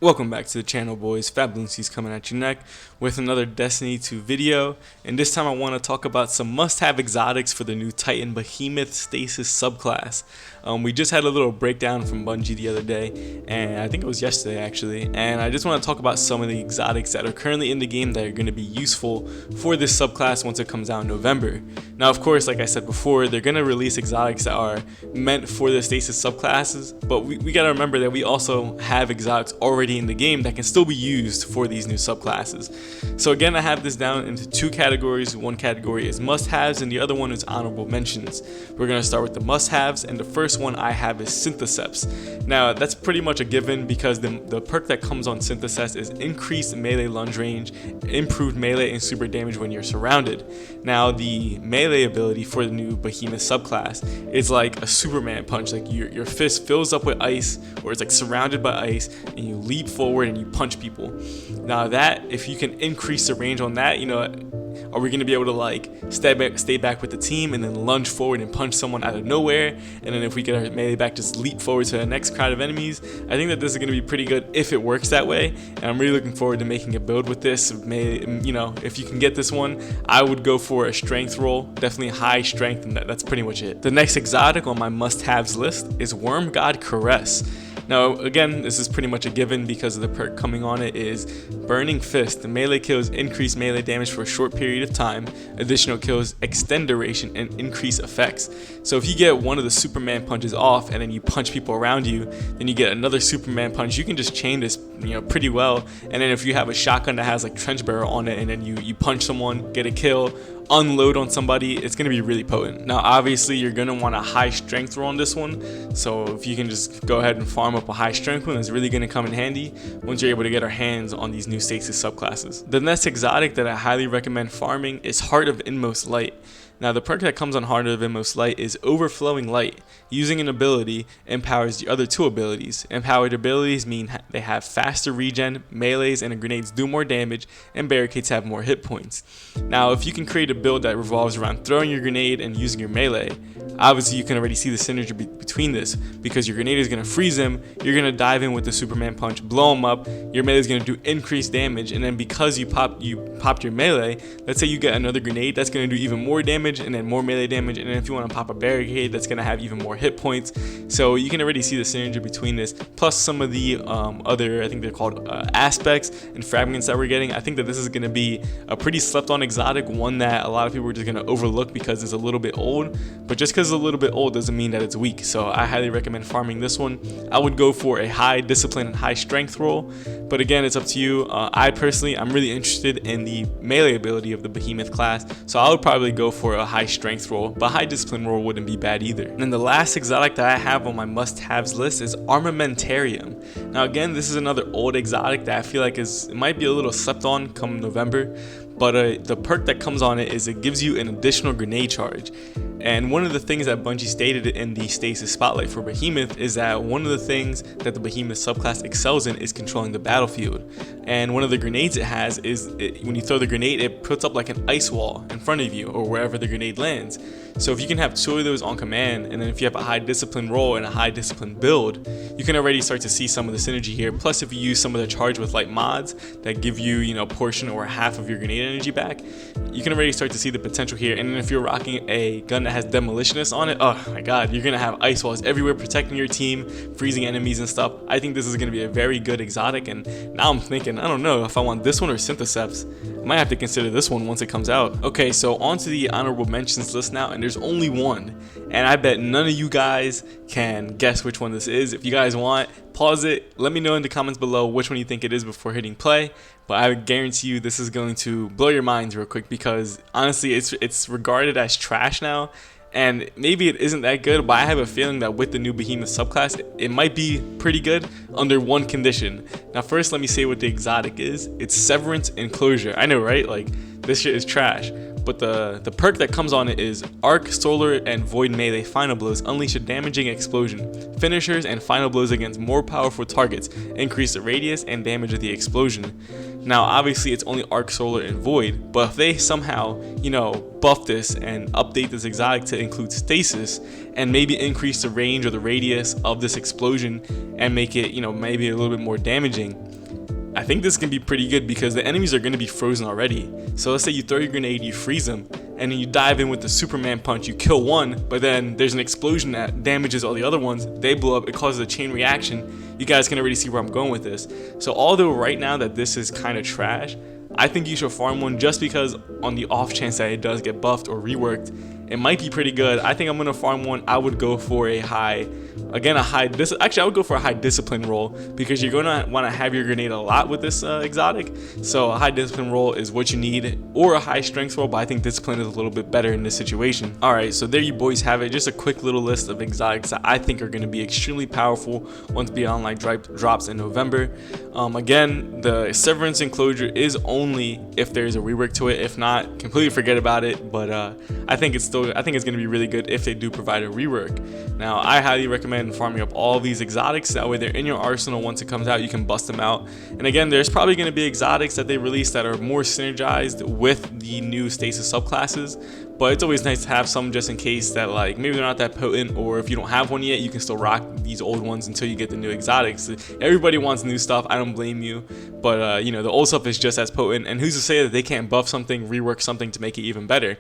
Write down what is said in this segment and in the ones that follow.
Welcome back to the channel, boys. Fabloonsy's coming at you next with another Destiny 2 video, and this time I want to talk about some must-have exotics for the new Titan Behemoth Stasis subclass. We just had a little breakdown from Bungie the other day, and I think it was yesterday actually, and I just want to talk about some of the exotics that are currently in the game that are going to be useful for this subclass once it comes out in November. Now, of course, like I said before, they're going to release exotics that are meant for the Stasis subclasses, but we got to remember that we also have exotics already in the game that can still be used for these new subclasses. So again, I have this down into two categories. One category is must-haves and the other one is honorable mentions. We're going to start with the must-haves, and the first one I have is Synthoceps. Now that's pretty much a given because the perk that comes on Synthoceps is increased melee lunge range, improved melee and super damage when you're surrounded. Now the melee ability for the new Behemoth subclass is like a Superman punch, like your fist fills up with ice, or it's like surrounded by ice, and you leap forward and you punch people. Now that, if you can increase the range on that, are we going to be able to like stay back with the team and then lunge forward and punch someone out of nowhere, and then if we get our melee back, just leap forward to the next crowd of enemies? I think that this is going to be pretty good if it works that way, and I'm really looking forward to making a build with this. If you can get this one, I would go for a strength roll, definitely high strength, and that's pretty much it. The next exotic on my must-haves list is Wormgod Caress. Now again, this is pretty much a given because of the perk coming on it is Burning Fist. The melee kills increase melee damage for a short period of time, additional kills extend duration, and increase effects. So if you get one of the Superman punches off and then you punch people around you, then you get another Superman punch, you can just chain this pretty well. And then if you have a shotgun that has like trench barrel on it and then you punch someone, get a kill, unload on somebody, it's going to be really potent. Now obviously you're going to want a high strength roll on this one, so if you can just go ahead and farm up a high strength one, it's really going to come in handy once you're able to get our hands on these new Stasis subclasses. The next exotic that I highly recommend farming is Heart of Inmost Light. Now the perk that comes on Heart of Inmost Light is Overflowing Light. Using an ability empowers the other two abilities. Empowered abilities mean they have faster regen, melees and grenades do more damage, and barricades have more hit points. Now if you can create a build that revolves around throwing your grenade and using your melee, obviously you can already see the synergy between this, because your grenade is going to freeze him, you're going to dive in with the Superman punch, blow him up, your melee is going to do increased damage, and then because you popped your melee, let's say you get another grenade, that's going to do even more damage, and then more melee damage, and then if you want to pop a barricade, that's going to have even more hit points. So you can already see the synergy between this, plus some of the other, I think they're called aspects and fragments that we're getting. I think that this is going to be a pretty slept on exotic, one that a lot of people are just going to overlook because it's a little bit old, but just because it's a little bit old doesn't mean that it's weak. So I highly recommend farming this one. I would go for a high discipline and high strength roll, but again, it's up to you. I personally, I'm really interested in the melee ability of the Behemoth class, so I would probably go for a high strength roll, but high discipline roll wouldn't be bad either. And then the last exotic that I have on my must-haves list is Armamentarium. Now again, this is another old exotic that I feel like it might be a little slept on come November, but the perk that comes on it is it gives you an additional grenade charge. And one of the things that Bungie stated in the Stasis Spotlight for Behemoth is that one of the things that the Behemoth subclass excels in is controlling the battlefield. And one of the grenades it has is, when you throw the grenade, it puts up like an ice wall in front of you or wherever the grenade lands. So if you can have two of those on command, and then if you have a high discipline roll and a high discipline build, you can already start to see some of the synergy here. Plus if you use some of the charge with light mods that give you, portion or half of your grenade energy back, you can already start to see the potential here. And then if you're rocking a gun that has demolitionist on it, oh my god, you're gonna have ice walls everywhere protecting your team, freezing enemies and stuff. I think this is gonna be a very good exotic, and now I'm thinking, I don't know if I want this one or Synthoceps. I might have to consider this one once it comes out. Okay, so on to the honorable mentions list now, and there's only one, and I bet none of you guys can guess which one this is. If you guys want, pause it, let me know in the comments below which one you think it is before hitting play, but I guarantee you this is going to blow your minds real quick, because honestly it's regarded as trash now, and maybe it isn't that good, but I have a feeling that with the new Behemoth subclass, it might be pretty good under one condition. Now first, let me say what the exotic is. It's Severance Enclosure. I know, right? Like, this shit is trash. But the perk that comes on it is Arc, Solar, and Void Melee Final Blows unleash a damaging explosion. Finishers and final blows against more powerful targets increase the radius and damage of the explosion. Now obviously it's only Arc, Solar, and Void, but if they somehow, buff this and update this exotic to include Stasis and maybe increase the range or the radius of this explosion and make it, maybe a little bit more damaging, I think this can be pretty good because the enemies are going to be frozen already. So let's say you throw your grenade, you freeze them, and then you dive in with the Superman punch, you kill one, but then there's an explosion that damages all the other ones, they blow up, it causes a chain reaction. You guys can already see where I'm going with this. So although right now that this is kind of trash, I think you should farm one just because on the off chance that it does get buffed or reworked, it might be pretty good. I think I'm gonna farm one. I would go for a high, actually I would go for a high discipline roll because you're gonna want to have your grenade a lot with this exotic. So a high discipline roll is what you need, or a high strength roll, but I think discipline is a little bit better in this situation. Alright, so there you boys have it. Just a quick little list of exotics that I think are gonna be extremely powerful once Beyond Online drops in November. Again, the Severance Enclosure is only if there's a rework to it. If not, completely forget about it. But I think it's gonna be really good if they do provide a rework. Now, I highly recommend farming up all these exotics. That way, they're in your arsenal. Once it comes out, you can bust them out. And again, there's probably gonna be exotics that they release that are more synergized with the new Stasis subclasses. But it's always nice to have some just in case that, like, maybe they're not that potent, or if you don't have one yet, you can still rock these old ones until you get the new exotics. Everybody wants new stuff. I don't blame you, but you know, the old stuff is just as potent. And who's to say that they can't buff something, rework something to make it even better?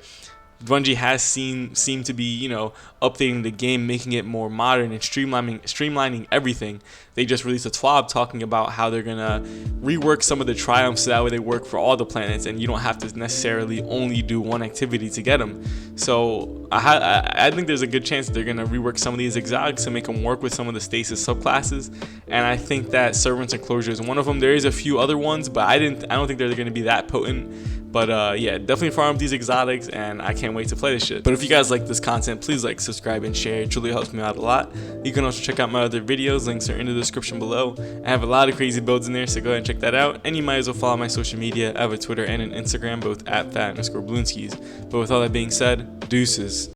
Bungie has seemed to be, you know, updating the game, making it more modern and streamlining everything. They just released a TWAB talking about how they're gonna rework some of the triumphs so that way they work for all the planets, and you don't have to necessarily only do one activity to get them. So I think there's a good chance that they're gonna rework some of these exotics to make them work with some of the Stasis subclasses. And I think that Servants Enclosure is one of them. There is a few other ones, but I don't think they're gonna be that potent. But yeah, definitely farm up these exotics, and I can't wait to play this shit. But if you guys like this content, please like, subscribe, and share. It truly helps me out a lot. You can also check out my other videos. Links are in the description below. I have a lot of crazy builds in there, so go ahead and check that out. And you might as well follow my social media. I have a Twitter and an Instagram, both at @fat_balloonskis. But with all that being said, deuces.